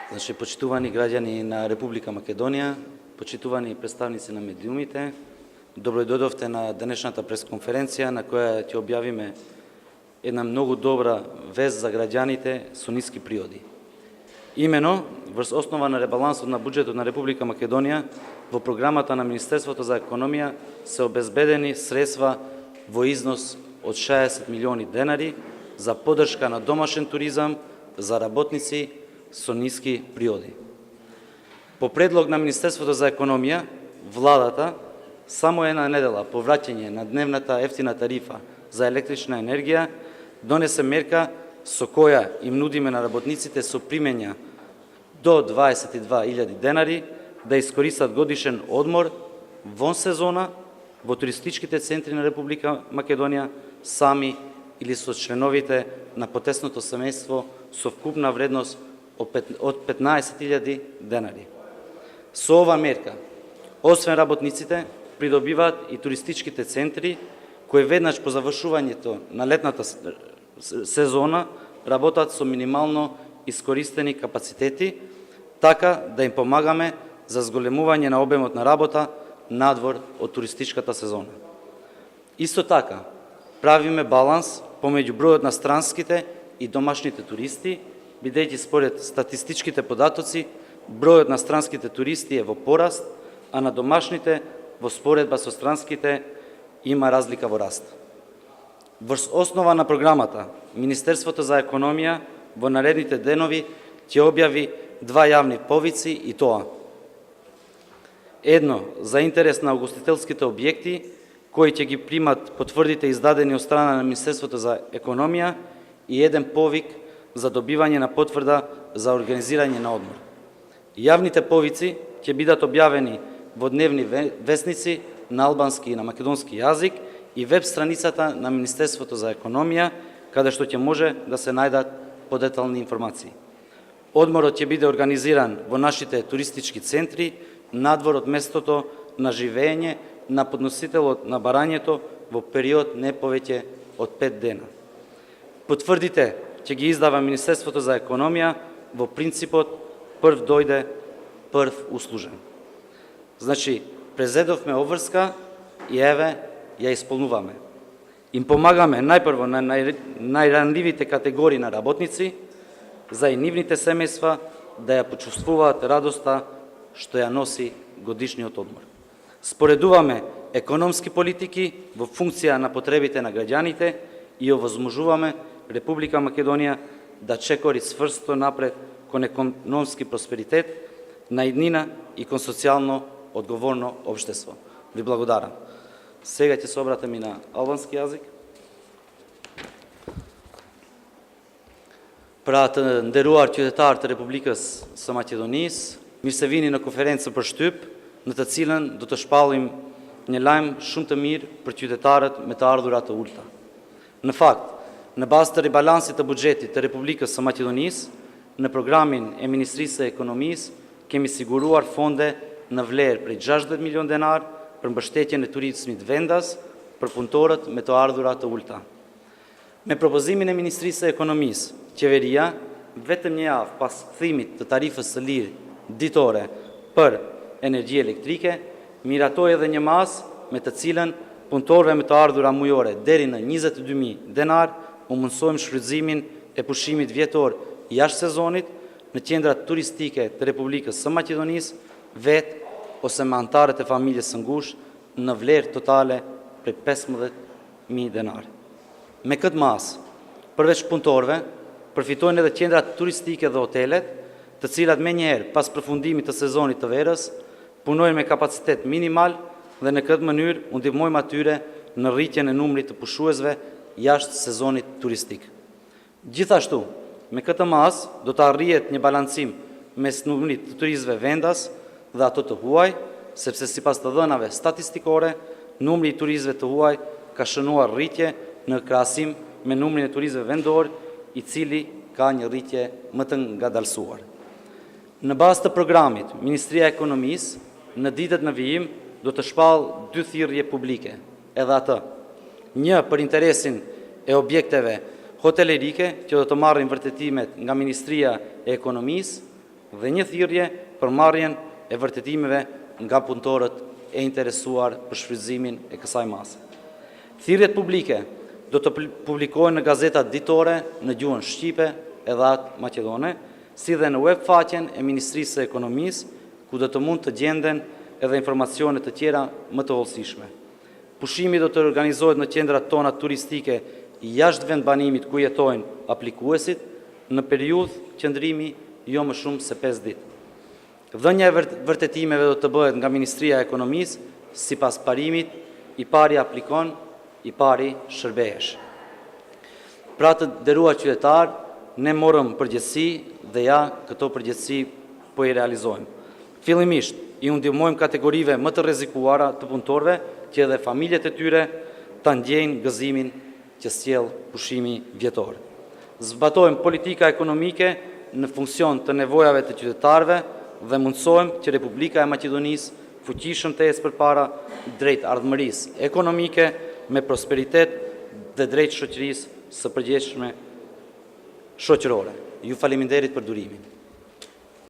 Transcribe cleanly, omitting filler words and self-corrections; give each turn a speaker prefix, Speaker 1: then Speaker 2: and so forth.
Speaker 1: Значи, почитувани граѓани на Република Македонија, почитувани представници на медиумите, добројдодовте на денешната пресконференција на која ќе објавиме една многу добра вест за граѓаните со ниски приоди. Имено, врз основа на ребалансот на буџетот на Република Македонија, во програмата на Министерството за економија се обезбедени средства во износ од 60 милиони денари за поддршка на домашен туризам за работници со ниски приоди. По предлог на Министерството за економија, владата само една недела по враќање на дневната ефтина тарифа за електрична енергија донесе мерка со која им нудиме на работниците со примења до 22.000 денари да искористат годишен одмор вон сезона во туристичките центри на Република Македонија сами или со членовите на потесното семејство со вкупна вредност од 15.000 денари. Со ова мерка, освен работниците, придобиваат и туристичките центри, кои веднаш по завршувањето на летната сезона работат со минимално искористени капацитети, така да им помагаме за зголемување на обемот на работа надвор од туристичката сезона. Исто така, правиме баланс помеѓу бројот на странските и домашните туристи, бидејќи според статистичките податоци, бројот на странските туристи е во пораст, а на домашните во споредба со странските има разлика во раст. Врз основа на програмата, Министерството за економија во наредните денови ќе објави два јавни повици и тоа. Едно за интерес на угостителските објекти, кои ќе ги примат потврдите издадени од страна на Министерството за економија и еден повик за добивање на потврда за организирање на одмор. Јавните повици ќе бидат објавени во дневни весници на албански и на македонски јазик и веб страницата на Министерството за економија, каде што ќе може да се најдат подетални информации. Одморот ќе биде организиран во нашите туристички центри, надвор од местото на живење на подносителот на барањето во период не повеќе од 5 дена. Потврдите ќе ги издава Министерството за економија во принципот прв дојде, прв услужен. Значи, презедовме обврска и еве ја исполнуваме. Им помагаме најпрво на најранливите категории на работници, за и нивните семејства да ја почувствуваат радоста што ја носи годишниот одмор. Споредуваме економски политики во функција на потребите на граѓаните и овозможуваме Република Македонија да чекори сврсто напред кон економски просперитет, наиднина и кон социјално одговорно општество. Ви благодарам. Сега ќе се обратам и на албански јазик. Pra të nderuar qytetarë të Republikës së Maqedonisë, mirë se vini në konferencën për shtyp, në të cilën do të shpallim një lajm shumë të mirë për qytetarët me të ardhurat të ulta. Në fakt, në bazë të ribalansit të buxhetit të Republikës së Maqedonisë, në programin e Ministrisë së Ekonomisë, kemi siguruar fonde në vlerë prej 60 milion denar për mbështetjen e turizmit vendas për punëtorët me të ardhurat të ulta. Me propozimin e Ministrisë së Ekonomisë, qeveria, vetëm një javë pas kthimit të tarifës së lirë ditore për energji elektrike, miratoi edhe një masë me të cilën punëtorëve me të ardhura mujore deri në 22.000 denar u mundsojmë shfrytëzimin e pushimit vjetor jashtë sezonit në qendrat turistike të Republikës së Maqedonisë, vetë ose me antarët e familjes së ngushtë në vlerë totale prej 15.000 denar. Me këtë masë, përveç punëtorëve, përfitojnë edhe qendrat turistike dhe hotelet, të cilat me njëherë pas përfundimit të sezonit të verës, punojnë me kapacitet minimal dhe në këtë mënyrë u ndihmojmë atyre në rritjen e numrit të pushuesve jashtë sezonit turistik. Gjithashtu, me këtë masë do të arrihet një balancim mes numrit të turistëve vendas dhe ato të huaj, sepse sipas të dhënave statistikore, numri i turistëve të huaj ka shënuar rritje në krahasim me numrin e turistëve vendor, i cili ka një rritje më të ngadalësuar. Në bazë të programit, Ministria e Ekonomisë në ditët në vijim do të shpallë 2 thirrje publike, edhe atë. Një për interesin e objekteve hotelerike që do të marrin vërtetimet nga Ministria e Ekonomisë dhe një thirrje për marrjen e vërtetimeve nga punëtorët e interesuar për shfrytëzimin e kësaj mase. Thirrjet publike do të publikohen në gazetat ditore në gjuhën shqipe edhe atë maqedone, si dhe në web faqen e Ministrisë së Ekonomisë, ku do të mund të gjenden edhe informacione të tjera më të hollësishme. Pushimi do të organizohet në qendrat tona turistike jashtë vendbanimit ku jetojnë aplikuesit në periudhë qëndrimi jo më shumë se 5 ditë. Dhënia e vërtetimeve do të bëhet nga Ministria e Ekonomisë sipas parimit, i pari aplikon, i pari shërbehesh. Pra të nderuar qytetarë, ne morëm përgjegjësi dhe ja këto përgjegjësi po i realizojmë. Fillimisht, i ndihmojmë kategorive më të rrezikuara të punëtorëve që edhe familjet e tyre ta ndjejnë gëzimin që sjell pushimi vjetor. Zbatojmë politika ekonomike në funksion të nevojave të qytetarëve dhe mundësojmë që Republika e Maqedonisë fuqishëm të ecë përpara drejt ardhmërisë ekonomike me prosperitet dhe drejt shoqërisë së përgjegjshme shoqërore. Ju faleminderit për durimin.